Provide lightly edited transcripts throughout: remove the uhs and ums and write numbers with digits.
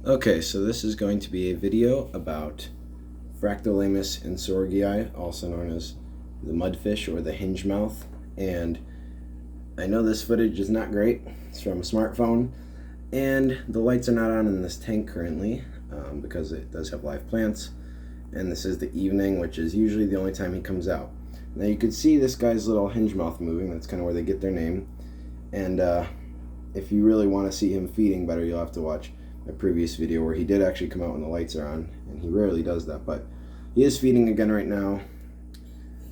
Okay, so this is going to be a video about Fractolamus insorgii, also known as the mudfish or the hingemouth. And I know this footage is not great. It's from a smartphone, and the lights are not on in this tank currently because it does have live plants. And this is the evening, which is usually the only time he comes out. Now you can see this guy's little hingemouth moving. That's kind of where they get their name. And if you really want to see him feeding better, you'll have to watch a previous video where he did actually come out when the lights are on, and he rarely does that, but he is feeding again right now.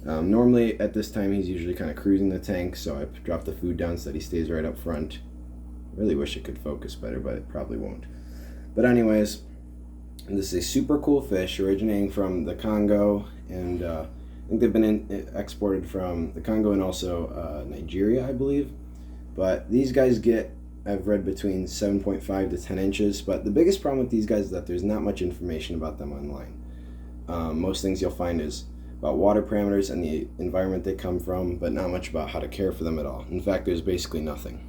Normally at this time he's usually kind of cruising the tank, so I dropped the food down so that he stays right up front. Really wish it could focus better, but it probably won't. But anyways, this is a super cool fish originating from the Congo, and I think they've been exported from the Congo and also Nigeria, I believe. But these guys get, I've read, between 7.5 to 10 inches, but the biggest problem with these guys is that there's not much information about them online. Most things you'll find is about water parameters and the environment they come from, but not much about how to care for them at all. In fact, there's basically nothing.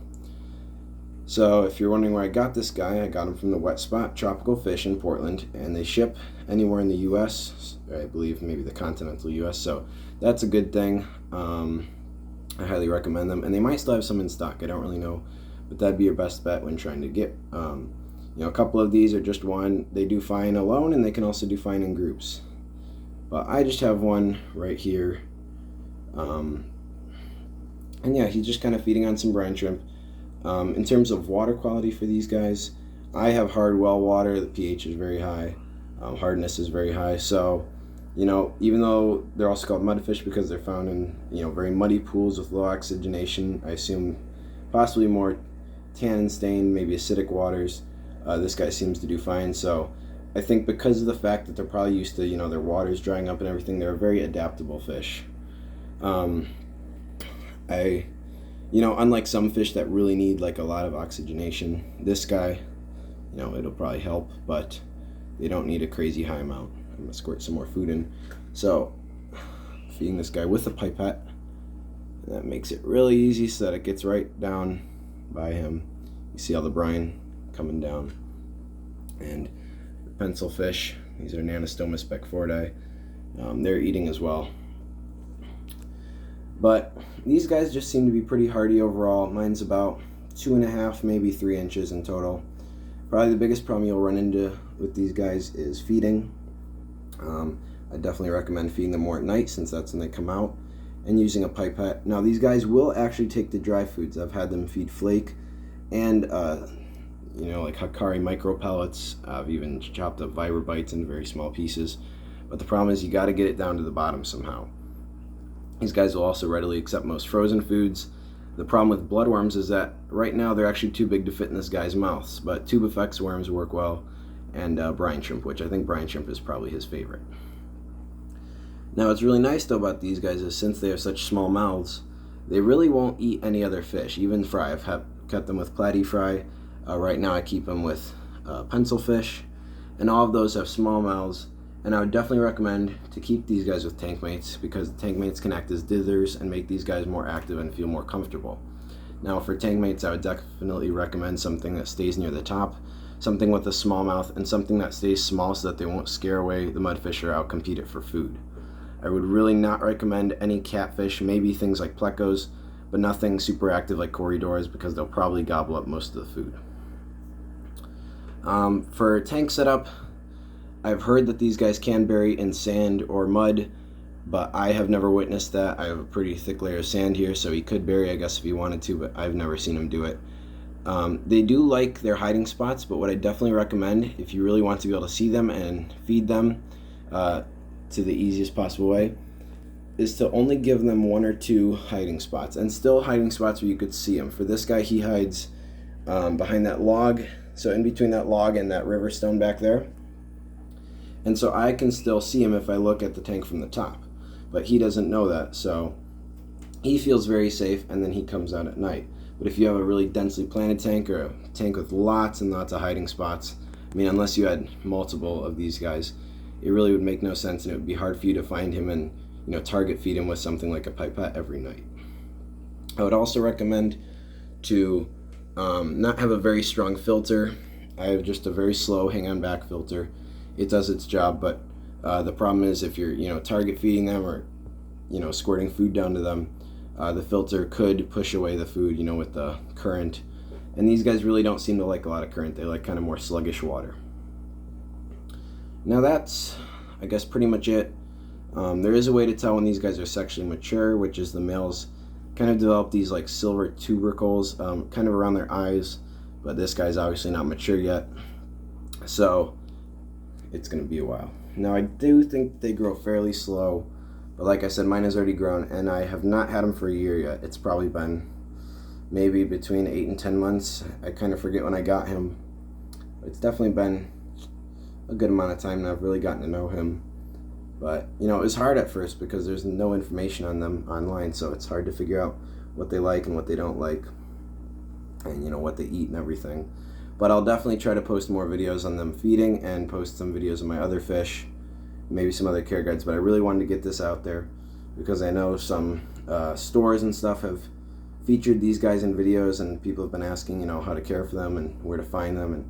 So if you're wondering where I got this guy, I got him from the Wet Spot Tropical Fish in Portland, and they ship anywhere in the US, I believe maybe the continental US, so that's a good thing. I highly recommend them, and they might still have some in stock. I don't really know, but that'd be your best bet when trying to get a couple of these, or just one. They do fine alone, and they can also do fine in groups, but I just have one right here. And yeah, he's just kind of feeding on some brine shrimp. In terms of water quality for these guys, I have hard well water. The pH is very high, hardness is very high, so even though they're also called mudfish because they're found in very muddy pools with low oxygenation, I assume possibly more tannin stained, maybe acidic waters, this guy seems to do fine. So I think because of the fact that they're probably used to their waters drying up and everything, they're a very adaptable fish. Unlike some fish that really need like a lot of oxygenation, this guy, it'll probably help, but they don't need a crazy high amount. I'm gonna squirt some more food in. So feeding this guy with a pipette, and that makes it really easy so that it gets right down by him. You see all the brine coming down. And the pencil fish, these are Nanostomus beckfordi, they're eating as well. But these guys just seem to be pretty hardy overall. Mine's about 2.5, maybe 3 inches in total. Probably the biggest problem you'll run into with these guys is feeding. I definitely recommend feeding them more at night, since that's when they come out, and using a pipette. Now these guys will actually take the dry foods. I've had them feed flake and like Hakari micro pellets. I've even chopped up viper bites in very small pieces, but the problem is you got to get it down to the bottom somehow. These guys will also readily accept most frozen foods. The problem with bloodworms is that right now they're actually too big to fit in this guy's mouths, but tubifex worms work well, and brine shrimp, which I think brine shrimp is probably his favorite. Now what's really nice though about these guys is, since they have such small mouths, they really won't eat any other fish, even fry. I've kept them with platy fry. Right now I keep them with pencil fish, and all of those have small mouths. And I would definitely recommend to keep these guys with tank mates, because the tank mates can act as dithers and make these guys more active and feel more comfortable. Now for tank mates, I would definitely recommend something that stays near the top, something with a small mouth, and something that stays small so that they won't scare away the mudfish or outcompete it for food. I would really not recommend any catfish, maybe things like plecos, but nothing super active like corridors, because they'll probably gobble up most of the food. For tank setup, I've heard that these guys can bury in sand or mud, but I have never witnessed that. I have a pretty thick layer of sand here, so he could bury, I guess, if he wanted to, but I've never seen him do it. They do like their hiding spots, but what I definitely recommend, if you really want to be able to see them and feed them to the easiest possible way, is to only give them 1 or 2 hiding spots, and still hiding spots where you could see him. For this guy, he hides behind that log, so in between that log and that river stone back there. And so I can still see him if I look at the tank from the top, but he doesn't know that, so he feels very safe, and then he comes out at night. But if you have a really densely planted tank, or a tank with lots and lots of hiding spots, I mean, unless you had multiple of these guys, it really would make no sense, and it would be hard for you to find him and target feed him with something like a pipette every night. I would also recommend to not have a very strong filter I have just a very slow hang on back filter. It does its job, but the problem is if you're target feeding them or squirting food down to them, the filter could push away the food with the current, and these guys really don't seem to like a lot of current. They like kind of more sluggish water. Now that's, I guess, pretty much it. There is a way to tell when these guys are sexually mature, which is the males kind of develop these like silver tubercles kind of around their eyes, but this guy's obviously not mature yet, so it's going to be a while. Now I do think they grow fairly slow, but like I said, mine has already grown, and I have not had him for a year yet. It's probably been maybe between 8 and 10 months. I kind of forget when I got him. It's definitely been a good amount of time, and I've really gotten to know him. But it was hard at first because there's no information on them online, so it's hard to figure out what they like and what they don't like, and what they eat and everything. But I'll definitely try to post more videos on them feeding and post some videos of my other fish, maybe some other care guides. But I really wanted to get this out there because I know some stores and stuff have featured these guys in videos, and people have been asking how to care for them and where to find them and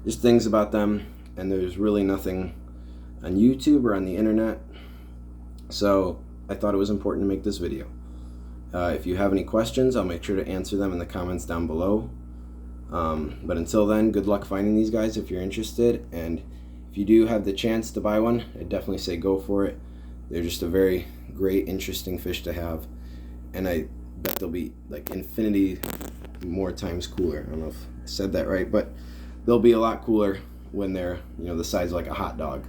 just things about them, and there's really nothing on YouTube or on the internet, so I thought it was important to make this video. If you have any questions, I'll make sure to answer them in the comments down below. But until then, good luck finding these guys if you're interested, and if you do have the chance to buy one, I'd definitely say go for it. They're just a very great, interesting fish to have, and I bet they'll be like infinity more times cooler. I don't know if I said that right, but they'll be a lot cooler when they're the size of like a hot dog,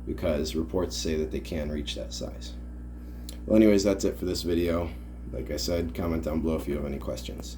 because reports say that they can reach that size. Well, anyways, that's it for this video. Like I said, comment down below if you have any questions.